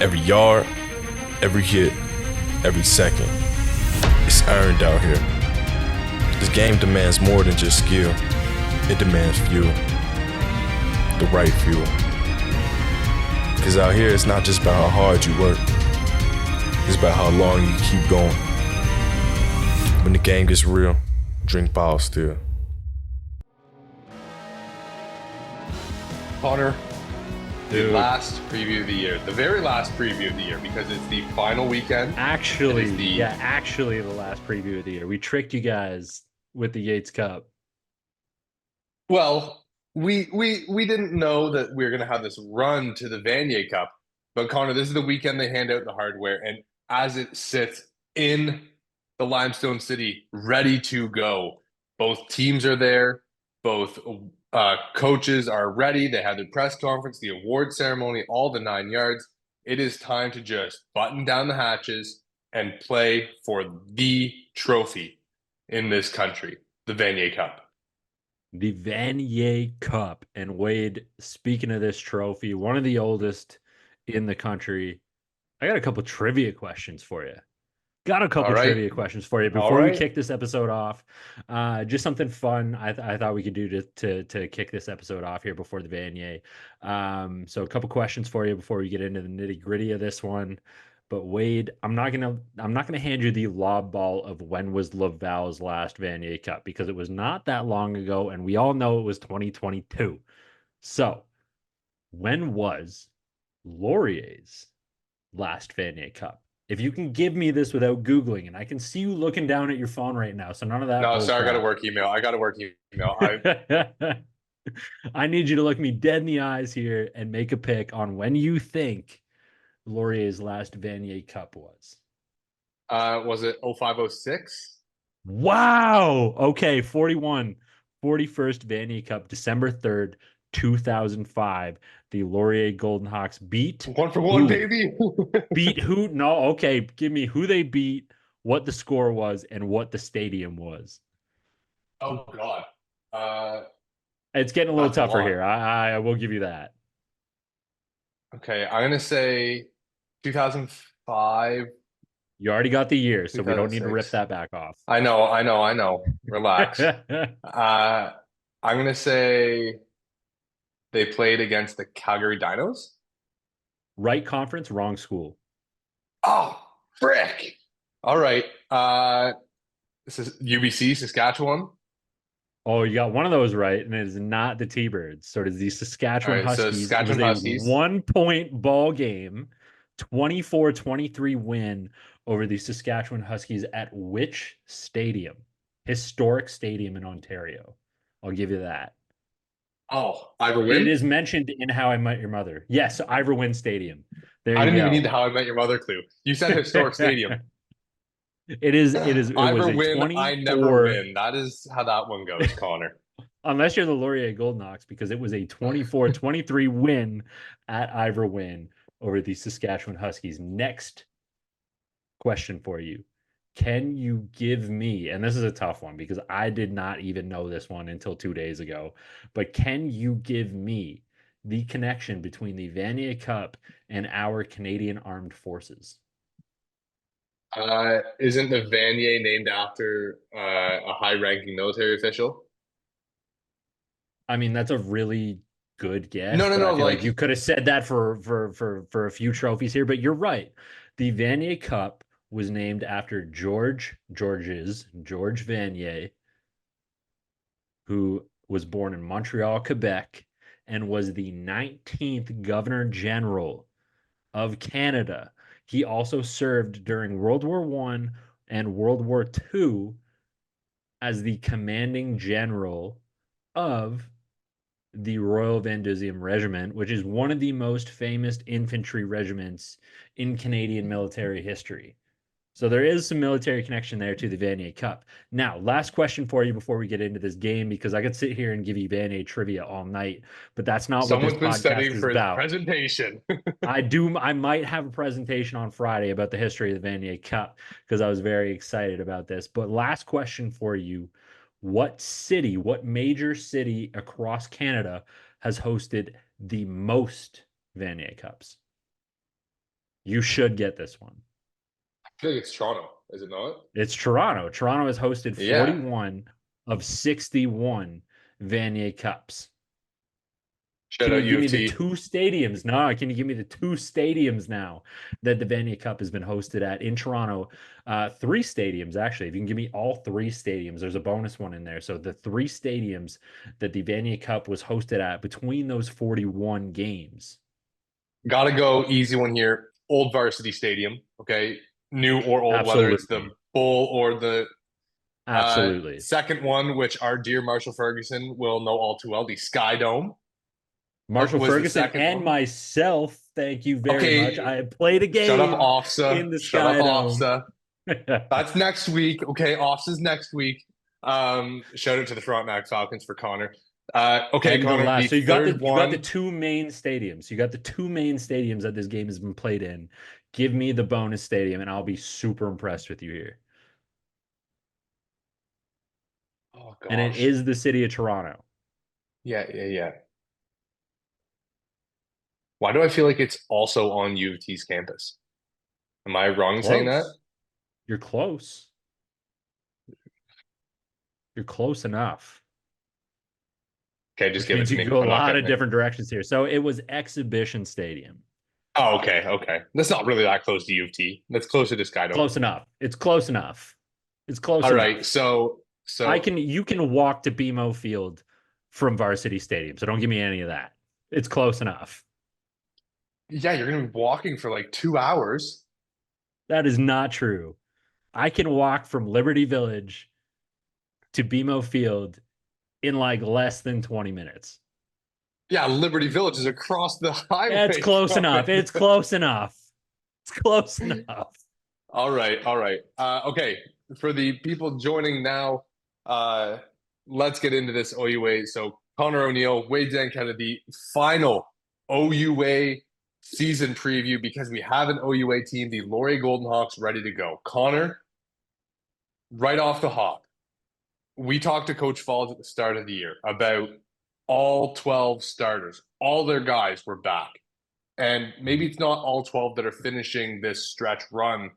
Every yard, every hit, every second. It's earned out here. This game demands more than just skill. It demands fuel. The right fuel. Cause out here it's not just about how hard you work. It's about how long you keep going. When the game gets real, drink bottle still. Connor, Dude. the last preview of the year, the very last preview of the year, because it's the final weekend. Actually, the last preview of the year. We tricked you guys with the Yates Cup. Well, we didn't know that we were going to have this run to the Vanier Cup, but Connor, this is the weekend they hand out the hardware, and as it sits in the Limestone City, ready to go, both teams are there, both coaches are ready. They had their press conference, the award ceremony, all the 9 yards. It is time to just button down the hatches and play for the trophy in this country, the Vanier Cup. The Vanier Cup. And Wade, speaking of this trophy, one of the oldest in the country, I got a couple trivia questions for you. Trivia questions for you before we kick this episode off. Just something fun I thought we could do to kick this episode off here before the Vanier. So a couple questions for you before we get into the nitty gritty of this one. But Wade, I'm not gonna hand you the lob ball of when was Laval's last Vanier Cup, because it was not that long ago, and we all know it was 2022. So when was Laurier's last Vanier Cup? If you can give me this without Googling, and I can see you looking down at your phone right now, so none of that. No, sorry, I got a work email. I need you to look me dead in the eyes here and make a pick on when you think Laurier's last Vanier Cup was. Was it 0506? Wow. Okay, 41. 41st Vanier Cup, December 3rd, 2005. The Laurier Golden Hawks beat 1-for-1, baby. Beat who? No, okay. Give me who they beat, what the score was, and what the stadium was. Oh God. It's getting a little tougher here. I will give you that. Okay, I'm gonna say 2005. You already got the year, so we don't need to rip that back off. I know. Relax. I'm gonna say they played against the Calgary Dinos. Right conference, wrong school. Oh, frick. All right. This is UBC, Saskatchewan. Oh, you got one of those right, and it is not the T-Birds. So it is the Saskatchewan Huskies. So Saskatchewan Huskies. 1-point ball game, 24-23 win over the Saskatchewan Huskies at which stadium? Historic stadium in Ontario. I'll give you that. Oh, Ivor Wynne? It is mentioned in How I Met Your Mother. Yes, Ivor Wynne Stadium. I didn't even need the How I Met Your Mother clue. You said historic stadium. It is. Ivor Wynne, I never win. That is how that one goes, Connor. Unless you're the Laurier Golden Hawks, because it was a 24-23 win at Ivor Wynne over the Saskatchewan Huskies. Next question for you. Can you give me, and this is a tough one because I did not even know this one until 2 days ago, but can you give me the connection between the Vanier Cup and our Canadian Armed Forces? Isn't the Vanier named after a high-ranking military official? I mean, that's a really good guess. No. Like you could have said that for a few trophies here, but you're right. The Vanier Cup was named after George Vanier, who was born in Montreal, Quebec, and was the 19th Governor General of Canada. He also served during World War I and World War II as the commanding general of the Royal Van Duzium Regiment, which is one of the most famous infantry regiments in Canadian military history. So there is some military connection there to the Vanier Cup. Now, last question for you before we get into this game, because I could sit here and give you Vanier trivia all night, but that's not what this podcast is about. Presentation. I might have a presentation on Friday about the history of the Vanier Cup because I was very excited about this. But last question for you. What major city across Canada has hosted the most Vanier Cups? You should get this one. I feel like it's Toronto, is it not? It's Toronto. Toronto has hosted Yeah. 41 of 61 Vanier Cups. Shout Can out you give me the UFT. 2 stadiums? No, can you give me the 2 stadiums now that the Vanier Cup has been hosted at in Toronto? 3 stadiums, actually. If you can give me all 3 stadiums, there's a bonus one in there. So the 3 stadiums that the Vanier Cup was hosted at between those 41 games. Gotta go easy one here. Old Varsity Stadium. Okay. New or old, whether it's the Absolutely. Bull or the Absolutely. second one, which our dear Marshall Ferguson will know all too well, the Sky Dome Marshall was the Ferguson second and one. myself, thank you very much. Okay, I played a shut up, game in OFSA. the Shut up, Sky Dome. OFSA. That's next week. Okay, OFSA's next week. Shout out to the Frontenac Falcons for Connor. Okay, And the Connor, last, the so you got third you got the one. 2 main stadiums. You got the 2 main stadiums that this game has been played in. Give me the bonus stadium, and I'll be super impressed with you here. Oh And it gosh. is the city of Toronto. Yeah. Why do I feel like it's also on U of T's campus? Am I wrong in saying that? Close. You're close. You're close enough. Okay, just Which give it means to you me. can go a I'm not lot of getting it. different directions here. So it was Exhibition Stadium. Oh, okay. That's not really that close to U of T. That's closer to Skydome. Close enough. It's close enough. It's close All enough. right, so You can walk to BMO Field from Varsity Stadium. So don't give me any of that. It's close enough. yeah, you're gonna be walking for like 2 hours. That is not true. I can walk from Liberty Village to BMO Field in like less than 20 minutes. Yeah, Liberty Village is across the highway. It's close from enough. it. It's close enough. It's close enough. All right. Okay, for the people joining now, let's get into this OUA. So Connor O'Neill, Wade Zanketta, the final OUA season preview because we have an OUA team, the Laurier Golden Hawks, ready to go. Connor, right off the hop, we talked to Coach Falls at the start of the year about all 12 starters. All their guys were back. And maybe it's not all 12 that are finishing this stretch run,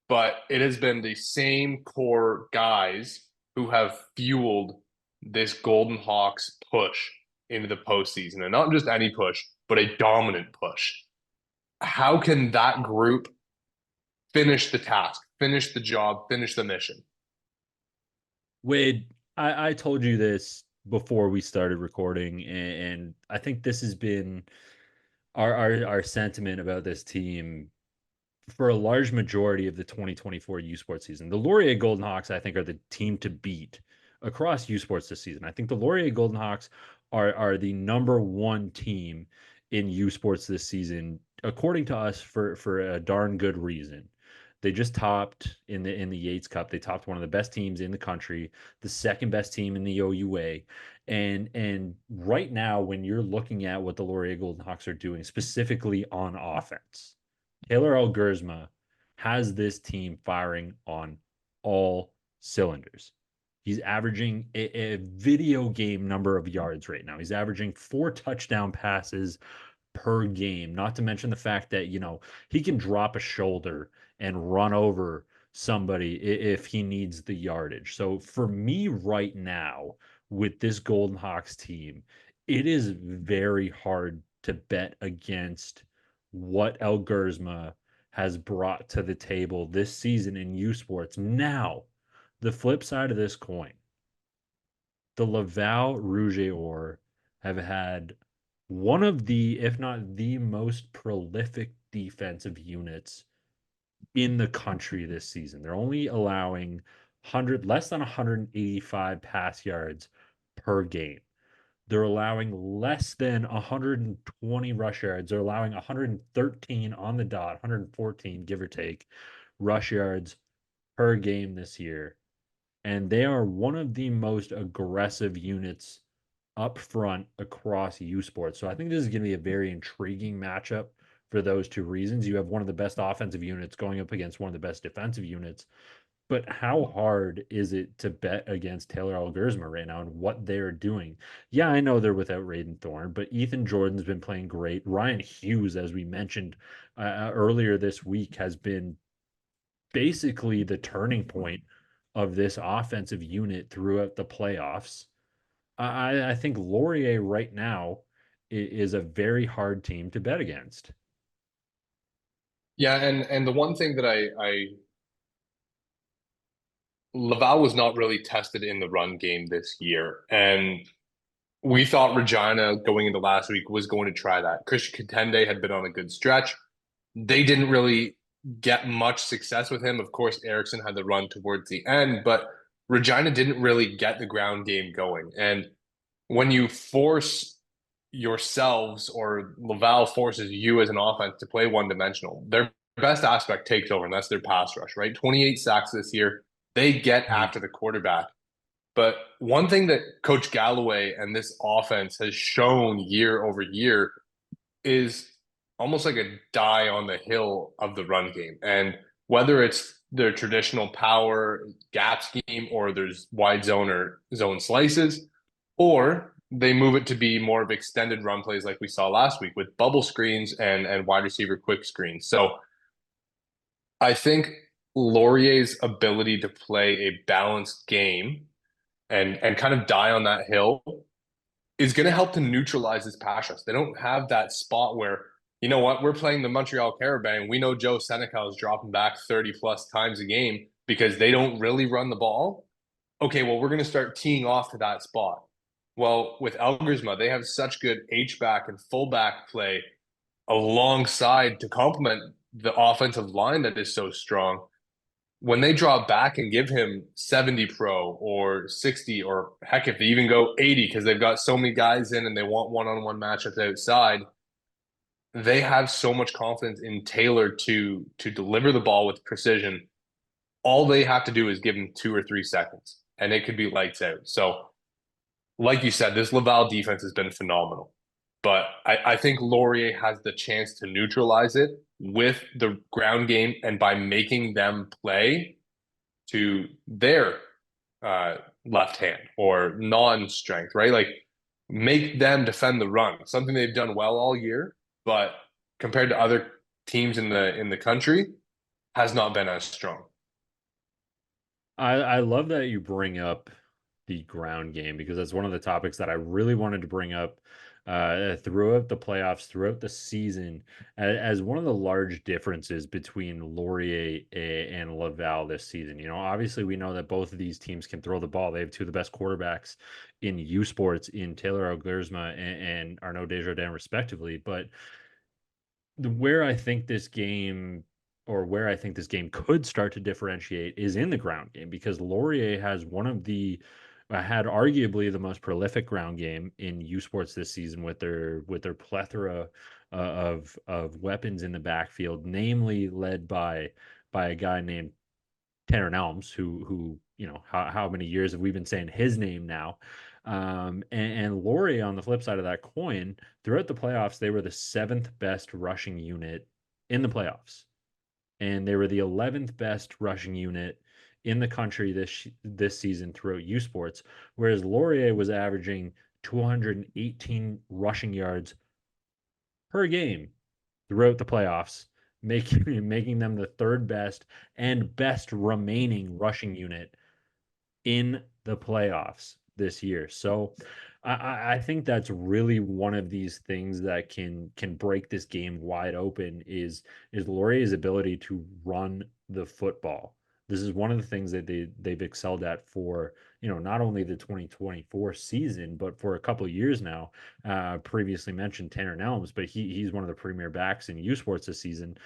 but it has been the same core guys who have fueled this Golden Hawks push into the postseason. And not just any push, but a dominant push. How can that group finish the task, finish the job, finish the mission? Wade, I told you this before we started recording, and I think this has been our sentiment about this team for a large majority of the 2024 U Sports season. The Laurier Golden Hawks, I think, are the team to beat across U Sports this season. I think the Laurier Golden Hawks are the #1 team in U Sports this season, according to us, for a darn good reason. They just topped in the Yates Cup. They topped one of the best teams in the country, the second best team in the OUA. And right now, when you're looking at what the Laurier Golden Hawks are doing, specifically on offense, Taylor Elgersma has this team firing on all cylinders. He's averaging a video game number of yards right now. He's averaging 4 touchdown passes per game, not to mention the fact that, he can drop a shoulder and run over somebody if he needs the yardage. So for me right now, with this Golden Hawks team, it is very hard to bet against what Elgersma has brought to the table this season in U Sports. Now, the flip side of this coin, the Laval Rouge-et-Or have had one of the, if not the most prolific defensive units in the country this season. They're only allowing less than 185 pass yards per game. They're allowing less than 120 rush yards. They're allowing 113 on the dot, 114, give or take, rush yards per game this year. And they are one of the most aggressive units up front across U Sports. So I think this is going to be a very intriguing matchup for those two reasons. You have one of the best offensive units going up against one of the best defensive units. But how hard is it to bet against Taylor Elgersma right now and what they're doing? Yeah, I know they're without Raiden Thorne, but Ethan Jordan's been playing great. Ryan Hughes, as we mentioned earlier this week, has been basically the turning point of this offensive unit throughout the playoffs. I think Laurier right now is a very hard team to bet against. Yeah, and the one thing that I Laval was not really tested in the run game this year, and we thought Regina going into last week was going to try that. Christian Contende had been on a good stretch. They didn't really get much success with him. Of course, Erickson had the run towards the end, but Regina didn't really get the ground game going. And when you force yourselves, or Laval forces you as an offense to play one dimensional, their best aspect takes over, and that's their pass rush, right? 28 sacks this year. They get after the quarterback. But one thing that Coach Galloway and this offense has shown year over year is almost like a die on the hill of the run game. And whether it's their traditional power gap scheme, or there's wide zone or zone slices, or they move it to be more of extended run plays like we saw last week with bubble screens and wide receiver quick screens. So I think Laurier's ability to play a balanced game and kind of die on that hill is going to help to neutralize this pass rush. They don't have that spot where, you know what, we're playing the Montreal Carabin. We know Joe Senecal is dropping back 30 plus times a game because they don't really run the ball. Okay, well, we're going to start teeing off to that spot. Well, with Elgersma, they have such good H-back and fullback play alongside to complement the offensive line that is so strong. When they drop back and give him 70 pro or 60, or heck, if they even go 80 because they've got so many guys in and they want one-on-one matchups outside, they have so much confidence in Taylor to deliver the ball with precision. All they have to do is give him 2 or 3 seconds, and it could be lights out. So, like you said, this Laval defense has been phenomenal. But I think Laurier has the chance to neutralize it with the ground game and by making them play to their left hand or non-strength, right? Like make them defend the run, something they've done well all year, but compared to other teams in the country, has not been as strong. I love that you bring up the ground game because that's one of the topics that I really wanted to bring up throughout the playoffs, throughout the season, as one of the large differences between Laurier and Laval this season. You know, obviously we know that both of these teams can throw the ball. They have two of the best quarterbacks in U Sports in Taylor Elgersma and Arnaud Desjardins, respectively. But where I think this game where I think this game could start to differentiate is in the ground game because Laurier has one of the had arguably the most prolific ground game in U Sports this season with their plethora of weapons in the backfield, namely led by a guy named Tanner Nelms, who you know how many years have we been saying his name now? And Laurier on the flip side of that coin, throughout the playoffs, they were the seventh best rushing unit in the playoffs, and they were the 11th best rushing unit in the country this season throughout U Sports, whereas Laurier was averaging 218 rushing yards per game throughout the playoffs, making them the third best and best remaining rushing unit in the playoffs this year. So I think that's really one of these things that can break this game wide open is Laurier's ability to run the football. This is one of the things that they've excelled at for, you know, not only the 2024 season, but for a couple of years now. Previously mentioned Tanner Nelms, but he's one of the premier backs in U Sports this season.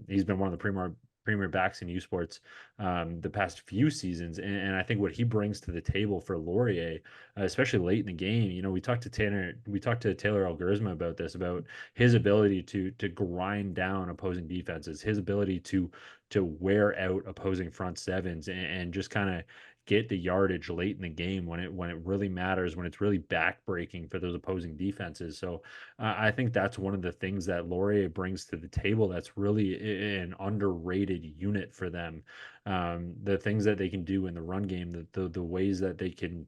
He's been one of the premier backs in U Sports the past few seasons, and I think what he brings to the table for Laurier, especially late in the game, you know, we talked to Taylor Elgersma about this, about his ability to grind down opposing defenses, his ability to wear out opposing front sevens and just kind of get the yardage late in the game when it really matters, when it's really backbreaking for those opposing defenses. So I think that's one of the things that Laurier brings to the table that's really an underrated unit for them. The things that they can do in the run game, the ways that they can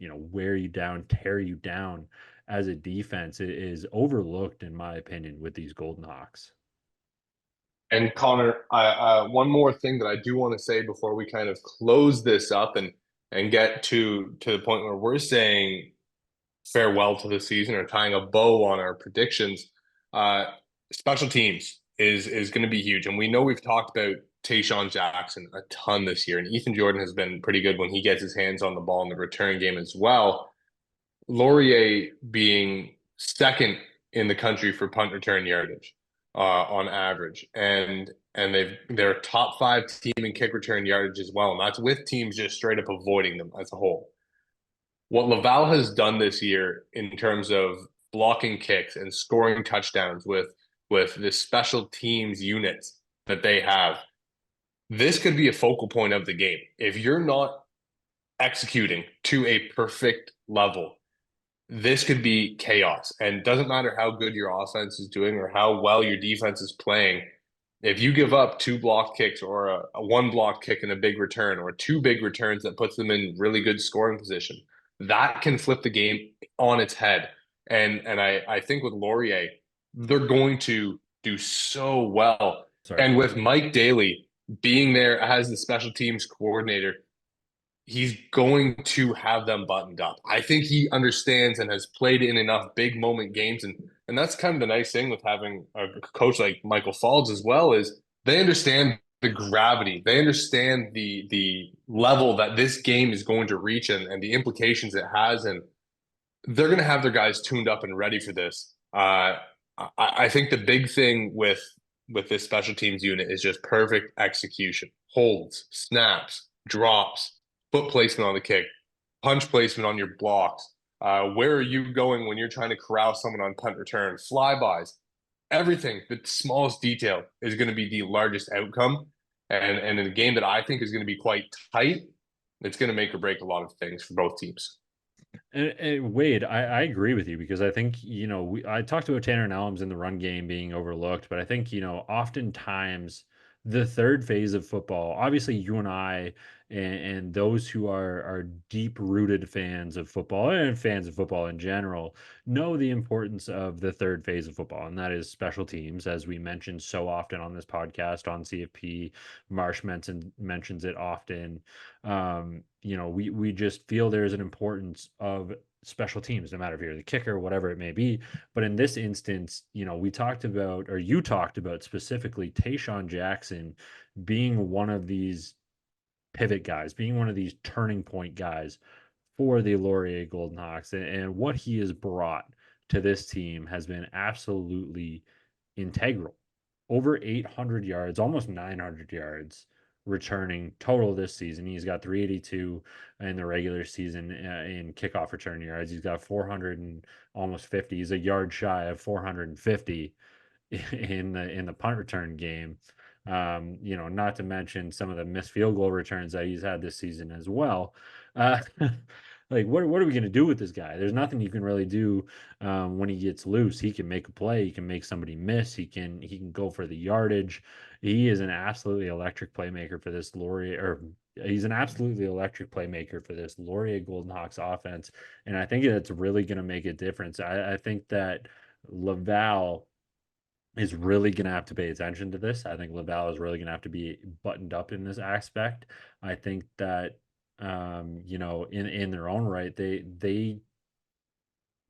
wear you down, tear you down as a defense is overlooked in my opinion with these Golden Hawks. And Connor, one more thing that I do want to say before we kind of close this up and get to the point where we're saying farewell to the season or tying a bow on our predictions. Uh, Special teams is going to be huge, and we know we've talked about Tayshaun Jackson a ton this year, and Ethan Jordan has been pretty good when he gets his hands on the ball in the return game as well. Laurier being second in the country for punt return yardage on average, and they're a top 5 team in kick return yardage as well, and that's with teams just straight up avoiding them as a whole. What Laval has done this year in terms of blocking kicks and scoring touchdowns with the special teams units that they have, this could be a focal point of the game. If you're not executing to a perfect level, this could be chaos. And it doesn't matter how good your offense is doing or how well your defense is playing. If you give up 2 block kicks or a 1 block kick and a big return or 2 big returns that puts them in really good scoring position, that can flip the game on its head. And I think with Laurier, they're going to do so well. Sorry. And with Mike Daly being there as the special teams coordinator, he's going to have them buttoned up. I think he understands and has played in enough big moment games. And that's kind of the nice thing with having a coach like Michael Falls as well, is they understand the gravity. They understand the level that this game is going to reach and the implications it has. And they're going to have their guys tuned up and ready for this. I think the big thing with this special teams unit is just perfect execution, holds, snaps, drops, foot placement on the kick, punch placement on your blocks. Where are you going when you're trying to corral someone on punt return? Flybys, everything. The smallest detail is going to be the largest outcome. And in a game that I think is going to be quite tight, it's going to make or break a lot of things for both teams. And Wade, I agree with you because I think, I talked about Tanner Nellums in the run game being overlooked, but I think, oftentimes the third phase of football, obviously you and I and those who are deep rooted fans of football and fans of football in general know the importance of the third phase of football, and that is special teams, as we mentioned so often on this podcast on CFP. Marsh mentions it often. We just feel there's an importance of special teams, no matter if you're the kicker, whatever it may be. But in this instance, we talked about, or you talked about specifically Tayshaun Jackson being one of these pivot guys, being one of these turning point guys for the Laurier Golden Hawks. And what he has brought to this team has been absolutely integral. Over 800 yards, almost 900 yards returning total this season. He's got 382 in the regular season in kickoff return yards. He's got 400 and almost 50. He's a yard shy of 450 in the punt return game. Not to mention some of the missed field goal returns that he's had this season as well. Like, what are we going to do with this guy? There's nothing you can really do when he gets loose. He can make a play. He can make somebody miss. He can go for the yardage. He is an absolutely electric playmaker for this he's an absolutely electric playmaker for this Laurier Golden Hawks offense. And I think it's really going to make a difference. I think that Laval is really going to have to pay attention to this. I think Laval is really going to have to be buttoned up in this aspect. I think that in their own right, they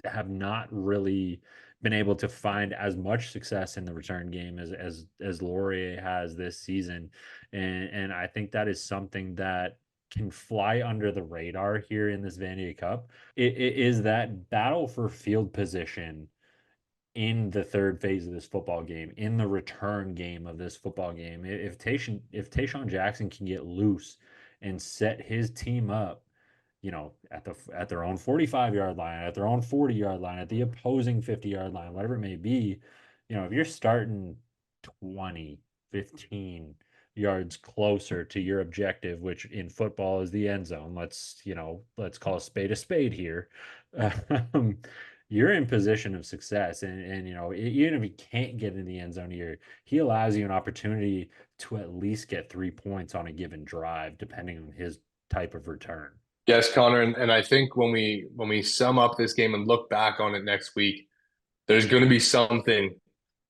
have not really been able to find as much success in the return game as Laurier has this season, and I think that is something that can fly under the radar here in this Vanier Cup. It is that battle for field position in the third phase of this football game, in the return game of this football game. If Tayshaun Jackson can get loose and set his team up, at their own 45-yard line, at their own 40-yard line, at the opposing 50-yard line, whatever it may be, if you're starting 20, 15, yards closer to your objective, which in football is the end zone. Let's call a spade here. Um, you're in position of success, and even if he can't get in the end zone here, he allows you an opportunity to at least get 3 points on a given drive, depending on his type of return. Yes, Connor, and I think when we sum up this game and look back on it next week, there's going to be something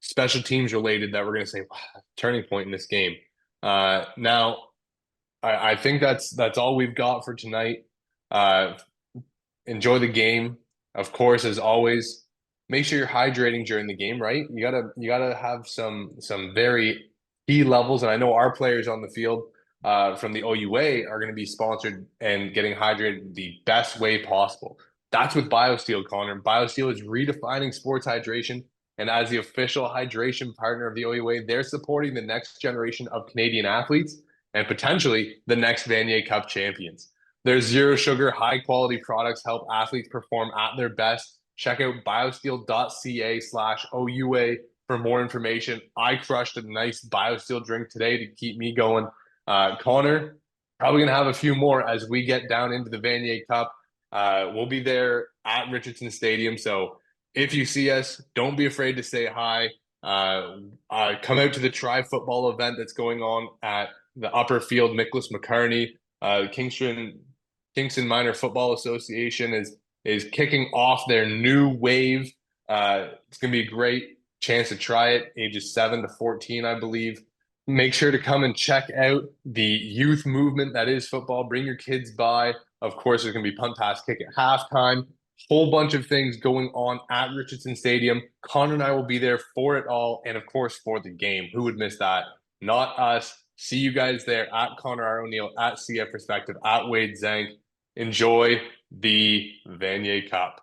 special teams related that we're going to say, wow, turning point in this game. Now, I think that's all we've got for tonight. Enjoy the game, of course, as always. Make sure you're hydrating during the game, right? You gotta have some very key levels, and I know our players on the field from the OUA are going to be sponsored and getting hydrated the best way possible. That's with BioSteel, Connor. BioSteel is redefining sports hydration, and as the official hydration partner of the OUA, they're supporting the next generation of Canadian athletes and potentially the next Vanier Cup champions. Their zero sugar, high quality products help athletes perform at their best. Check out biosteel.ca/OUA for more information. I crushed a nice BioSteel drink today to keep me going. Connor, probably going to have a few more as we get down into the Vanier Cup. We'll be there at Richardson Stadium. So if you see us, don't be afraid to say hi. Come out to the Tri Football event that's going on at the Upper Field, Nicholas McCarney. Kingston Minor Football Association is kicking off their new wave. It's going to be a great chance to try it, ages 7 to 14, I believe. Make sure to come and check out the youth movement that is football. Bring your kids by. Of course, there's going to be punt, pass, kick at halftime. Whole bunch of things going on at Richardson Stadium. Connor and I will be there for it all, and of course for the game. Who would miss that? Not us. See you guys there at Connor R. O'Neill, at CF Perspective, at Wade Zank. Enjoy the Vanier Cup.